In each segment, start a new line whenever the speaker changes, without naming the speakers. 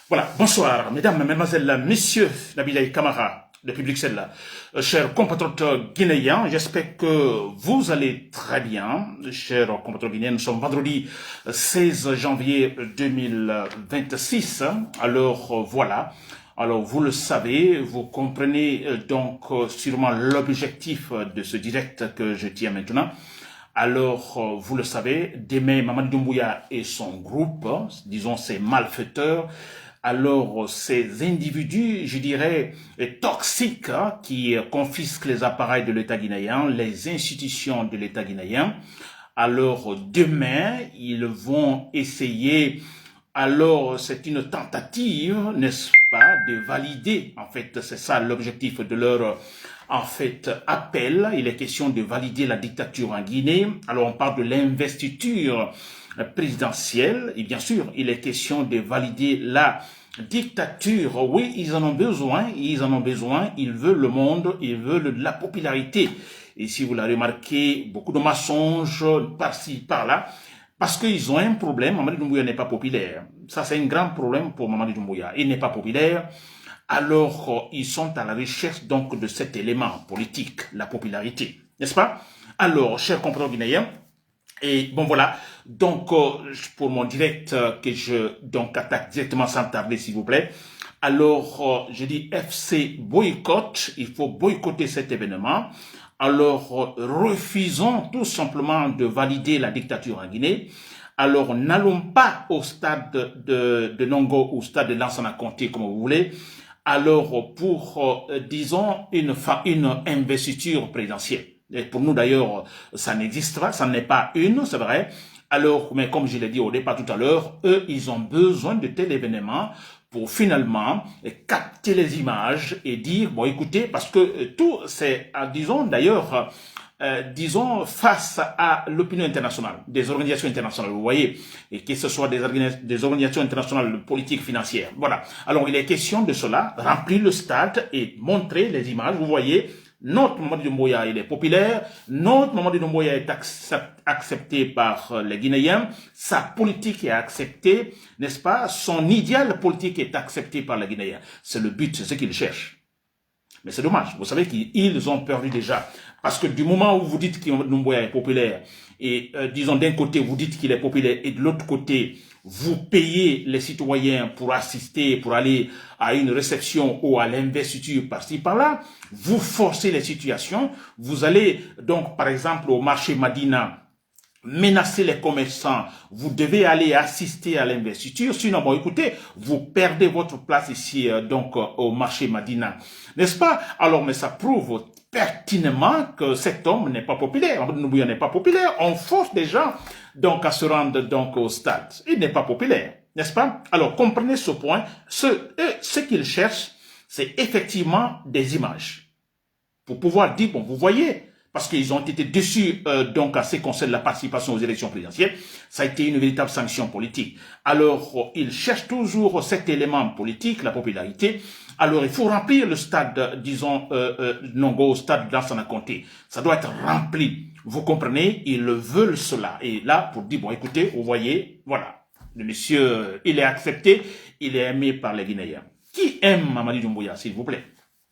Voilà, bonsoir, mesdames, mesdemoiselles, messieurs, Nabilaï Kamara, depuis Bruxelles, chers compatriotes guinéens, j'espère que vous allez très bien, chers compatriotes guinéens. Nous sommes vendredi 16 janvier 2026, alors voilà. Alors, vous le savez, vous comprenez donc sûrement l'objectif de ce direct que je tiens maintenant. Alors, vous le savez, demain, Mamadi Doumbouya et son groupe, disons ces malfaiteurs, alors ces individus, je dirais, toxiques, qui confisquent les appareils de l'État guinéen, les institutions de l'État guinéen, alors demain, ils vont essayer, alors c'est une tentative, n'est-ce pas, de valider, en fait, c'est ça l'objectif de leur en fait, appel. Il est question de valider la dictature en Guinée. Alors, on parle de l'investiture présidentielle. Et bien sûr, il est question de valider la dictature. Oui, ils en ont besoin. Ils en ont besoin. Ils veulent le monde. Ils veulent de la popularité. Et si vous l'avez remarqué, beaucoup de mensonges par-ci, par-là. Parce qu'ils ont un problème. Mamadi Doumbouya n'est pas populaire. Ça, c'est un grand problème pour Mamadi Doumbouya. Il n'est pas populaire. Alors, ils sont à la recherche donc de cet élément politique, la popularité, n'est-ce pas? Alors, chers compatriotes guinéens, et bon voilà, donc pour mon direct que je donc attaque directement sans tarder s'il vous plaît. Alors, je dis FC boycott, il faut boycotter cet événement. Alors, refusons tout simplement de valider la dictature en Guinée. Alors, n'allons pas au stade de Nongo ou au stade de Lansana Conté, comme vous voulez. Alors, pour, disons, une investiture présidentielle. Et pour nous, d'ailleurs, ça n'existe pas, ça n'est pas une, c'est vrai. Alors, mais comme je l'ai dit au départ tout à l'heure, eux, ils ont besoin de tel événement pour finalement capter les images et dire, bon, écoutez, parce que tout, c'est, disons, d'ailleurs, disons, face à l'opinion internationale, des organisations internationales, vous voyez, et que ce soit des organisations internationales politiques, financières. Voilà. Alors, il est question de cela, remplir le stade et montrer les images. Vous voyez, notre Mamadi Doumbouya, il est populaire. Notre Mamadi Doumbouya est accepté par les Guinéens. Sa politique est acceptée, n'est-ce pas? Son idéal politique est accepté par les Guinéens. C'est le but, c'est ce qu'ils cherchent. Mais c'est dommage. Vous savez qu'ils ont perdu déjà. Parce que du moment où vous dites que Doumbouya est populaire, et disons d'un côté vous dites qu'il est populaire, et de l'autre côté vous payez les citoyens pour assister, pour aller à une réception ou à l'investiture par-ci par-là, vous forcez les situations, vous allez donc par exemple au marché Madina, menacer les commerçants, vous devez aller assister à l'investiture, sinon, bon, écoutez, vous perdez votre place ici, donc, au marché Madina. N'est-ce pas? Alors, mais ça prouve pertinemment que cet homme n'est pas populaire. Doumbouya n'est pas populaire. On force des gens, donc, à se rendre, donc, au stade. Il n'est pas populaire. N'est-ce pas? Alors, comprenez ce point. Ce qu'ils cherchent, c'est effectivement des images. Pour pouvoir dire, bon, vous voyez, parce qu'ils ont été déçus donc à ce qui concerne la participation aux élections présidentielles, ça a été une véritable sanction politique. Alors, ils cherchent toujours cet élément politique, la popularité. Alors, il faut remplir le stade, disons, Nongo, stade Lansana Conté. Ça doit être rempli. Vous comprenez? Ils veulent cela. Et là, pour dire, bon, écoutez, vous voyez, voilà. Le monsieur, il est accepté, il est aimé par les Guinéens. Qui aime Mamadi Doumbouya, s'il vous plaît?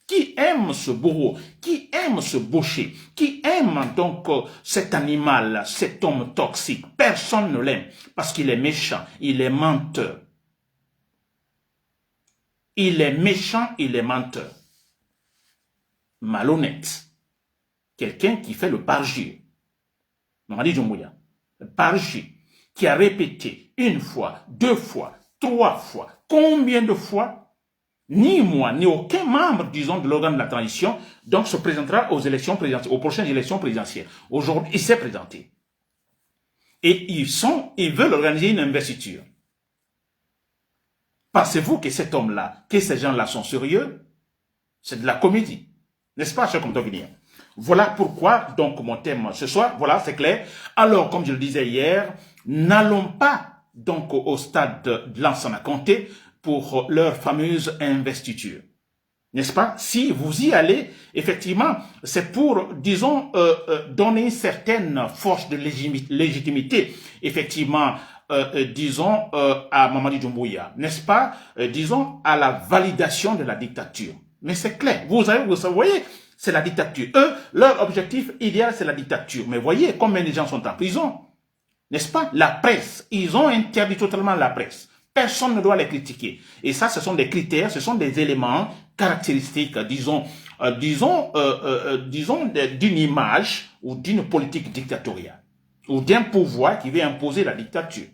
Qui aime ce bourreau, qui aime ce boucher, qui aime donc cet animal, cet homme toxique? Personne ne l'aime parce qu'il est méchant, il est menteur. Il est méchant, il est menteur. Malhonnête. Quelqu'un qui fait le parjure. Mamadi Doumbouya, le parjure, qui a répété une fois, deux fois, trois fois, combien de fois? Ni moi, ni aucun membre, disons, de l'organe de la transition, donc se présentera aux élections présidentielles, aux prochaines élections présidentielles. Aujourd'hui, il s'est présenté. Et ils veulent organiser une investiture. Pensez-vous que cet homme-là, que ces gens-là sont sérieux? C'est de la comédie. N'est-ce pas, chers compatriotes guinéens? Voilà pourquoi, donc, mon thème ce soir, voilà, c'est clair. Alors, comme je le disais hier, n'allons pas, donc, au stade de Lansana Conté, pour leur fameuse investiture. N'est-ce pas? Si vous y allez, effectivement, c'est pour, disons, donner une certaine force de légitimité, effectivement, disons, à Mamadi Doumbouya, n'est-ce pas, disons, à la validation de la dictature. Mais c'est clair, vous voyez, c'est la dictature. Eux, leur objectif idéal, c'est la dictature. Mais voyez combien de gens sont en prison, n'est-ce pas? La presse, ils ont interdit totalement la presse. Personne ne doit les critiquer. Et ça, ce sont des critères, ce sont des éléments caractéristiques, disons, d'une image ou d'une politique dictatoriale ou d'un pouvoir qui veut imposer la dictature.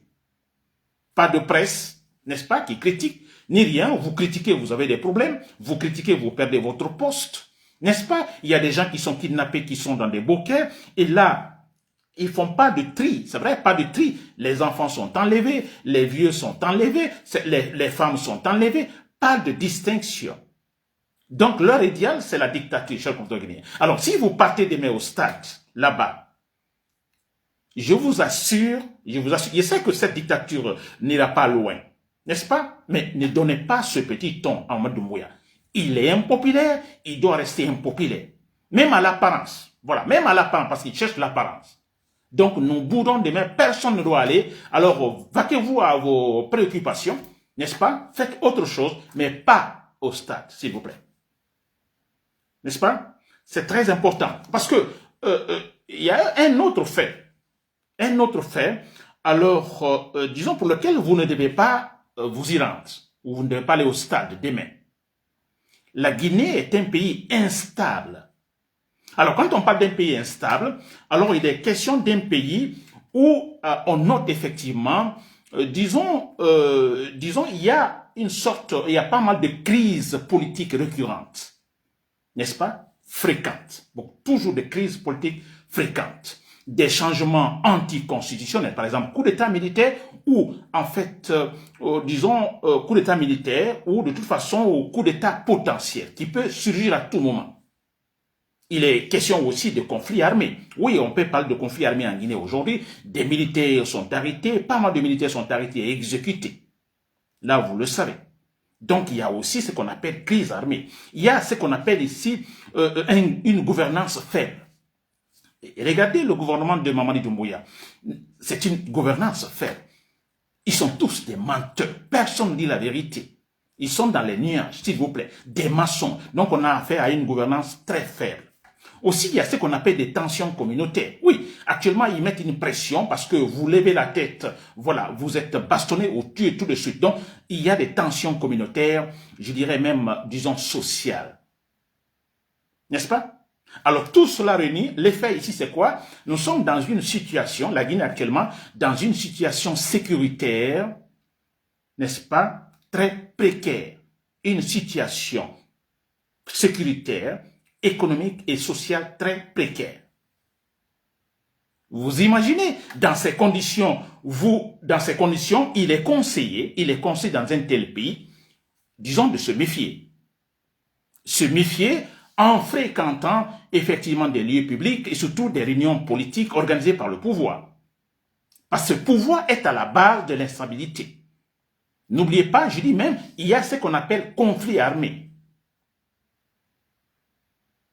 Pas de presse, n'est-ce pas, qui critique, ni rien. Vous critiquez, vous avez des problèmes. Vous critiquez, vous perdez votre poste. N'est-ce pas? Il y a des gens qui sont kidnappés, qui sont dans des bokeh. Et là, ils font pas de tri. C'est vrai, pas de tri. Les enfants sont enlevés, les vieux sont enlevés, les femmes sont enlevées. Pas de distinction. Donc, leur idéal, c'est la dictature, chers compatriotes guinéens. Alors, si vous partez demain au stade, là-bas, je vous assure, je sais que cette dictature n'ira pas loin, n'est-ce pas? Mais ne donnez pas ce petit ton à Mamadi Doumbouya. Il est impopulaire, il doit rester impopulaire. Même à l'apparence. Voilà, même à l'apparence, parce qu'il cherche l'apparence. Donc, nous boudons demain, personne ne doit aller. Alors, vaquez-vous à vos préoccupations, n'est-ce pas? Faites autre chose, mais pas au stade, s'il vous plaît. N'est-ce pas? C'est très important. Parce que il y a un autre fait. Un autre fait, alors, disons, pour lequel vous ne devez pas vous y rendre. Ou vous ne devez pas aller au stade demain. La Guinée est un pays instable. Alors, quand on parle d'un pays instable, alors il est question d'un pays où on note effectivement, disons, il y a il y a pas mal de crises politiques récurrentes. N'est-ce pas? Fréquentes. Bon, toujours des crises politiques fréquentes. Des changements anticonstitutionnels, par exemple, coup d'État militaire ou, en fait, disons, coup d'État militaire ou, de toute façon, coup d'État potentiel qui peut surgir à tout moment. Il est question aussi de conflits armés. Oui, on peut parler de conflits armés en Guinée aujourd'hui. Des militaires sont arrêtés, pas mal de militaires sont arrêtés et exécutés. Là, vous le savez. Donc, il y a aussi ce qu'on appelle crise armée. Il y a ce qu'on appelle ici une gouvernance faible. Et regardez le gouvernement de Mamadi Doumbouya. C'est une gouvernance faible. Ils sont tous des menteurs. Personne ne dit la vérité. Ils sont dans les nuages, s'il vous plaît. Des maçons. Donc, on a affaire à une gouvernance très faible. Aussi, il y a ce qu'on appelle des tensions communautaires. Oui, actuellement, ils mettent une pression parce que vous levez la tête, voilà, vous êtes bastonné ou tué tout de suite. Donc, il y a des tensions communautaires, je dirais même, disons, sociales. N'est-ce pas? Alors, tout cela réuni, l'effet ici, c'est quoi? Nous sommes dans une situation, la Guinée actuellement, dans une situation sécuritaire, n'est-ce pas, très précaire. Une situation sécuritaire, économique et sociale très précaire. Vous imaginez, dans ces conditions, il est conseillé dans un tel pays, disons, de se méfier. Se méfier en fréquentant effectivement des lieux publics et surtout des réunions politiques organisées par le pouvoir. Parce que ce pouvoir est à la base de l'instabilité. N'oubliez pas, je dis même, il y a ce qu'on appelle conflit armé.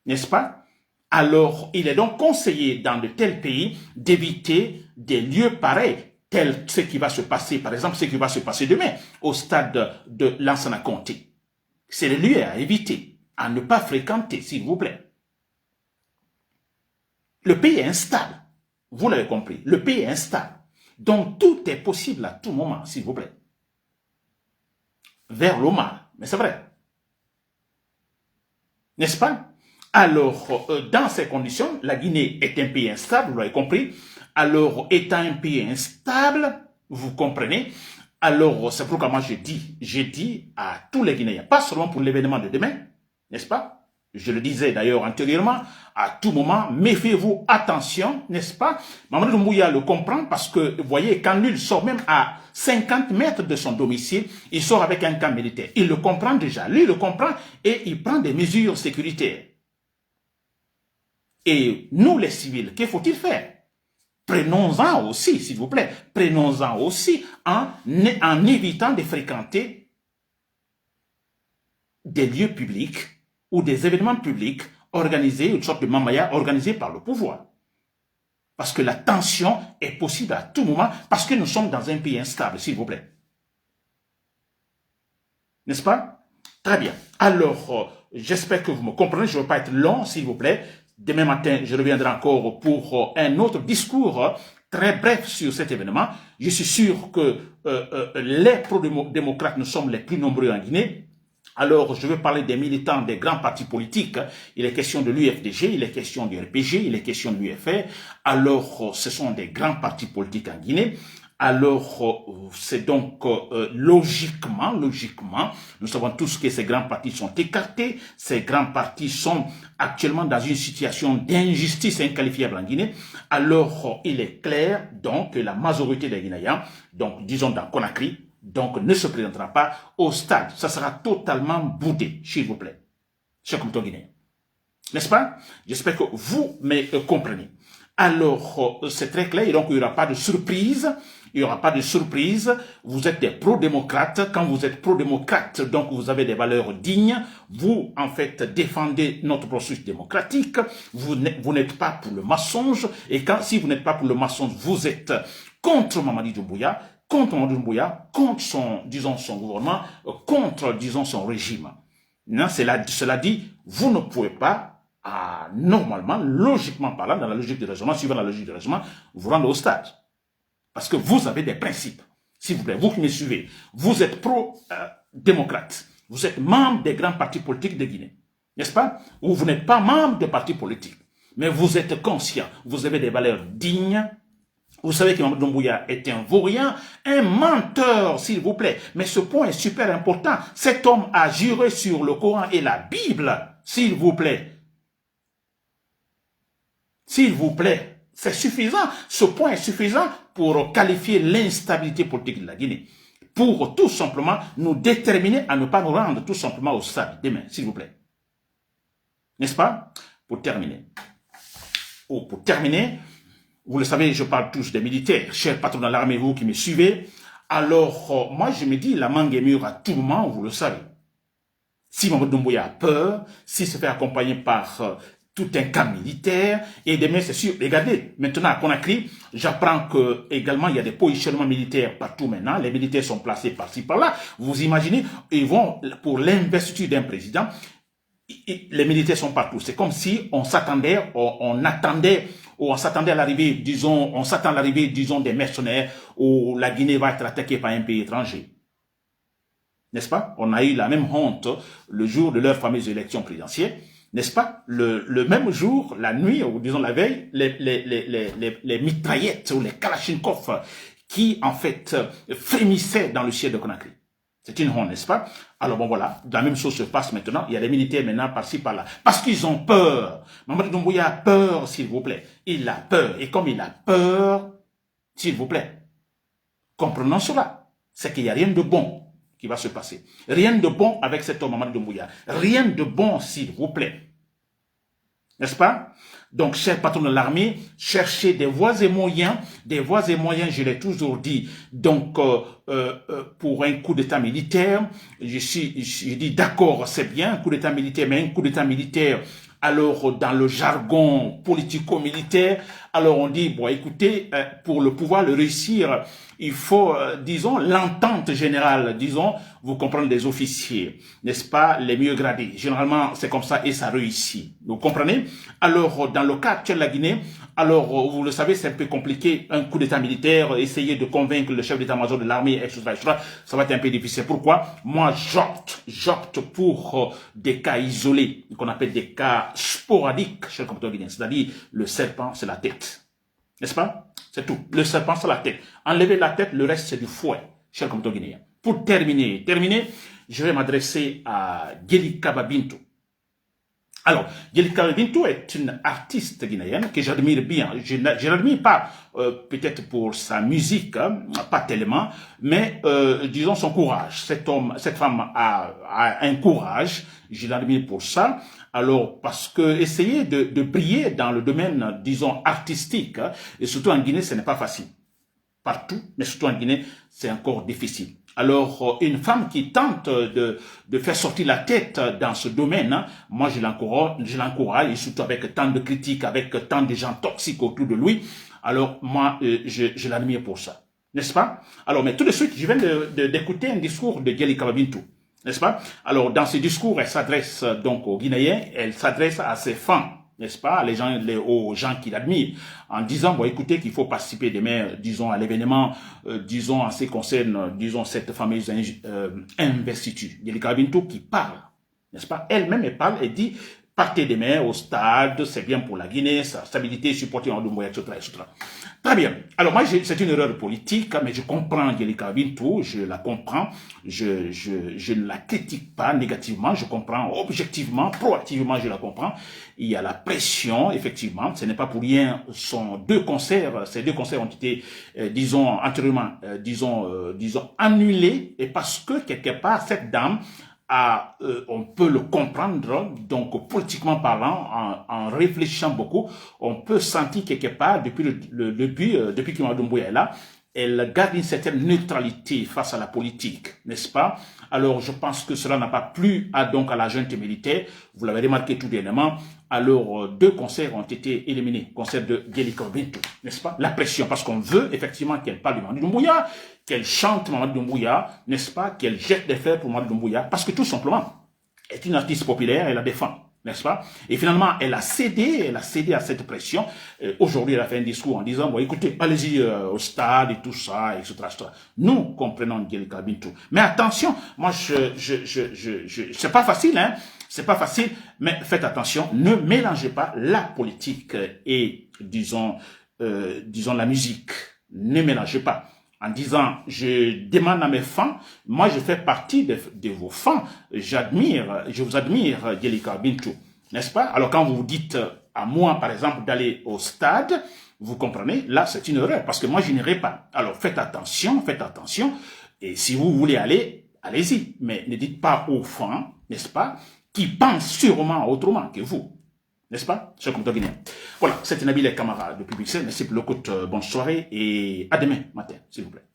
N'est-ce pas? Alors, il est donc conseillé dans de tels pays d'éviter des lieux pareils, tels ce qui va se passer, par exemple, ce qui va se passer demain au stade de Lansana Conté. C'est le lieu à éviter, à ne pas fréquenter, s'il vous plaît. Le pays est instable. Vous l'avez compris, le pays est instable. Donc, tout est possible à tout moment, s'il vous plaît. Vers le mal, mais c'est vrai. N'est-ce pas? Alors, dans ces conditions, la Guinée est un pays instable, vous l'avez compris. Alors, étant un pays instable, vous comprenez, alors c'est pourquoi moi j'ai dit à tous les Guinéens, pas seulement pour l'événement de demain, n'est-ce pas? Je le disais d'ailleurs antérieurement, à tout moment, méfiez-vous, attention, n'est-ce pas? Mamadi Doumbouya le comprend parce que, vous voyez, quand lui sort même à 50 mètres de son domicile, il sort avec un camp militaire. Il le comprend déjà, lui le comprend et il prend des mesures sécuritaires. Et nous, les civils, que faut-il faire? Prenons-en aussi, s'il vous plaît. Prenons-en aussi en évitant de fréquenter des lieux publics ou des événements publics organisés, une sorte de mamaya organisée par le pouvoir. Parce que la tension est possible à tout moment, parce que nous sommes dans un pays instable, s'il vous plaît. N'est-ce pas? Très bien. Alors, j'espère que vous me comprenez. Je ne veux pas être long, s'il vous plaît. Demain matin, je reviendrai encore pour un autre discours très bref sur cet événement. Je suis sûr que les pro-démocrates, nous sommes les plus nombreux en Guinée. Alors, je veux parler des militants des grands partis politiques. Il est question de l'UFDG, il est question du RPG, il est question de l'UFR. Alors, ce sont des grands partis politiques en Guinée. Alors, c'est donc logiquement, nous savons tous que ces grands partis sont écartés. Ces grands partis sont actuellement dans une situation d'injustice inqualifiable en Guinée. Alors, il est clair donc que la majorité des Guinéens, donc disons dans Conakry, donc ne se présentera pas au stade. Ça sera totalement boudé, s'il vous plaît, chers compatriotes guinéens. N'est-ce pas? J'espère que vous me comprenez. Alors, c'est très clair, et donc il n'y aura pas de surprise. Il n'y aura pas de surprise. Vous êtes des pro-démocrates. Quand vous êtes pro-démocrate, donc vous avez des valeurs dignes. Vous, en fait, défendez notre processus démocratique. Vous n'êtes pas pour le mensonge. Et si vous n'êtes pas pour le mensonge, vous êtes contre Mamadi Doumbouya, contre son, disons, son gouvernement, contre, disons, son régime. Non, cela dit, vous ne pouvez pas, normalement, logiquement parlant, dans la logique du raisonnement, suivant la logique du raisonnement, vous rendre au stade. Parce que vous avez des principes. S'il vous plaît, vous qui me suivez, vous êtes pro-démocrate. Vous êtes membre des grands partis politiques de Guinée. N'est-ce pas? Ou vous n'êtes pas membre de partis politiques. Mais vous êtes conscient. Vous avez des valeurs dignes. Vous savez que Mamadi Doumbouya est un vaurien, un menteur, s'il vous plaît. Mais ce point est super important. Cet homme a juré sur le Coran et la Bible, s'il vous plaît. S'il vous plaît. C'est suffisant. Ce point est suffisant pour qualifier l'instabilité politique de la Guinée. Pour tout simplement nous déterminer à ne pas nous rendre tout simplement au stade demain, s'il vous plaît. N'est-ce pas? Pour terminer. Vous le savez, je parle tous des militaires, chers patrons de l'armée, vous qui me suivez. Alors, moi, je me dis, la mangue est mûre à tout moment, vous le savez. Si Mamadi Doumbouya a peur, s'il se fait accompagner par tout un camp militaire, et demain, c'est sûr, regardez, maintenant à Conakry, j'apprends que également il y a des positionnements militaires partout maintenant, les militaires sont placés par-ci, par-là. Vous imaginez, ils vont, pour l'investiture d'un président, les militaires sont partout. C'est comme si on s'attendait, on s'attendait à l'arrivée, disons, des mercenaires où la Guinée va être attaquée par un pays étranger. N'est-ce pas? On a eu la même honte le jour de leur fameuse élection présidentielle. N'est-ce pas? Le même jour, la nuit, ou disons la veille, les mitraillettes ou les kalachnikovs qui, en fait, frémissaient dans le ciel de Conakry. C'est une honte, n'est-ce pas? Alors bon, voilà, la même chose se passe maintenant. Il y a des militaires maintenant par-ci, par-là. Parce qu'ils ont peur. Mamadi Doumbouya a peur, s'il vous plaît. Il a peur. Et comme il a peur, s'il vous plaît, comprenons cela. C'est qu'il n'y a rien de bon qui va se passer. Rien de bon avec cet homme, Mamadi Doumbouya. Rien de bon, s'il vous plaît. N'est-ce pas? Donc, chers patrons de l'armée, cherchez des voies et moyens, je l'ai toujours dit. Donc, pour un coup d'état militaire, je dis d'accord, c'est bien, un coup d'état militaire, mais un coup d'état militaire, alors dans le jargon politico-militaire, alors on dit, bon, écoutez, pour le pouvoir le réussir, il faut, disons, l'entente générale, disons, vous comprenez, des officiers, n'est-ce pas, les mieux gradés. Généralement, c'est comme ça et ça réussit. Vous comprenez? Alors, dans le cas actuel de la Guinée, alors, vous le savez, c'est un peu compliqué, un coup d'état militaire, essayer de convaincre le chef d'état-major de l'armée, etc., ça va être un peu difficile. Pourquoi? Moi, j'opte pour des cas isolés, qu'on appelle des cas sporadiques, chez le compatriote guinéen. C'est-à-dire, le serpent, c'est la tête. N'est-ce pas? C'est tout. Le serpent, c'est la tête. Enlever la tête, le reste, c'est du fouet, cher compatriote guinéen. Pour terminer, je vais m'adresser à Guéli Kababintou. Alors, Guéli Kababintou est une artiste guinéenne que j'admire bien. Je ne l'admire pas peut-être pour sa musique, hein, pas tellement, mais disons son courage. Cette femme a un courage, je l'admire pour ça. Alors, parce que essayer de briller dans le domaine, disons, artistique, hein, et surtout en Guinée, ce n'est pas facile. Partout, mais surtout en Guinée, c'est encore difficile. Alors, une femme qui tente de faire sortir la tête dans ce domaine, hein, moi je l'encourage, et surtout avec tant de critiques, avec tant de gens toxiques autour de lui. alors moi, je l'admire pour ça. N'est-ce pas? Alors, mais tout de suite, je viens d'écouter un discours de Djelika Bintou. N'est-ce pas? Alors, dans ce discours, elle s'adresse donc aux Guinéens, elle s'adresse à ses fans, n'est-ce pas, aux gens qui l'admirent, en disant, bon, écoutez, qu'il faut participer demain, disons, à l'événement, disons, en ce qui concerne, disons, cette fameuse investiture. Djelika Bintou qui parle, n'est-ce pas? Elle-même, elle parle, elle dit, partez demain au stade, c'est bien pour la Guinée, sa stabilité, supporter en Doumbouya, etc., etc. Très bien. Alors moi, c'est une erreur politique, mais je comprends Djelika Bintou, je la comprends, je ne la critique pas négativement, je comprends objectivement, proactivement, je la comprends. Il y a la pression, effectivement, ce n'est pas pour rien, ces deux concerts ont été, disons, antérieurement, disons, annulés, et parce que, quelque part, cette dame, on peut le comprendre, donc politiquement parlant, en réfléchissant beaucoup, on peut sentir quelque part, depuis le début, depuis que Mme Doumbouya est là, elle garde une certaine neutralité face à la politique, n'est-ce pas? Alors, je pense que cela n'a pas plu à la junte militaire. Vous l'avez remarqué tout dernièrement. Alors, deux concerts ont été éliminés. Concert de Djelika Bintou, n'est-ce pas? La pression, parce qu'on veut effectivement qu'elle parle de Mamadi Doumbouya, qu'elle chante Mamadi Doumbouya, n'est-ce pas? Qu'elle jette des fleurs pour Mamadi Doumbouya, parce que tout simplement, elle est une artiste populaire, elle la défend. N'est-ce pas? Et finalement, elle a cédé à cette pression. Aujourd'hui, elle a fait un discours en disant, bon, écoutez, allez-y au stade et tout ça, etc., etc. Nous comprenons Djelika Bintou. Mais attention, moi, c'est pas facile, hein? C'est pas facile, mais faites attention, ne mélangez pas la politique et, disons, la musique. Ne mélangez pas. En disant, je demande à mes fans, moi je fais partie de vos fans, je vous admire, Djelika Bintou, n'est-ce pas? Alors quand vous dites à moi, par exemple, d'aller au stade, vous comprenez, là c'est une erreur, parce que moi je n'irai pas. Alors faites attention, et si vous voulez aller, allez-y, mais ne dites pas aux fans, n'est-ce pas, qui pensent sûrement autrement que vous. N'est-ce pas, cher compteur guinéen? Voilà, c'était Nabil Kamara de Public. Merci pour l'écoute, bonne soirée et à demain matin, s'il vous plaît.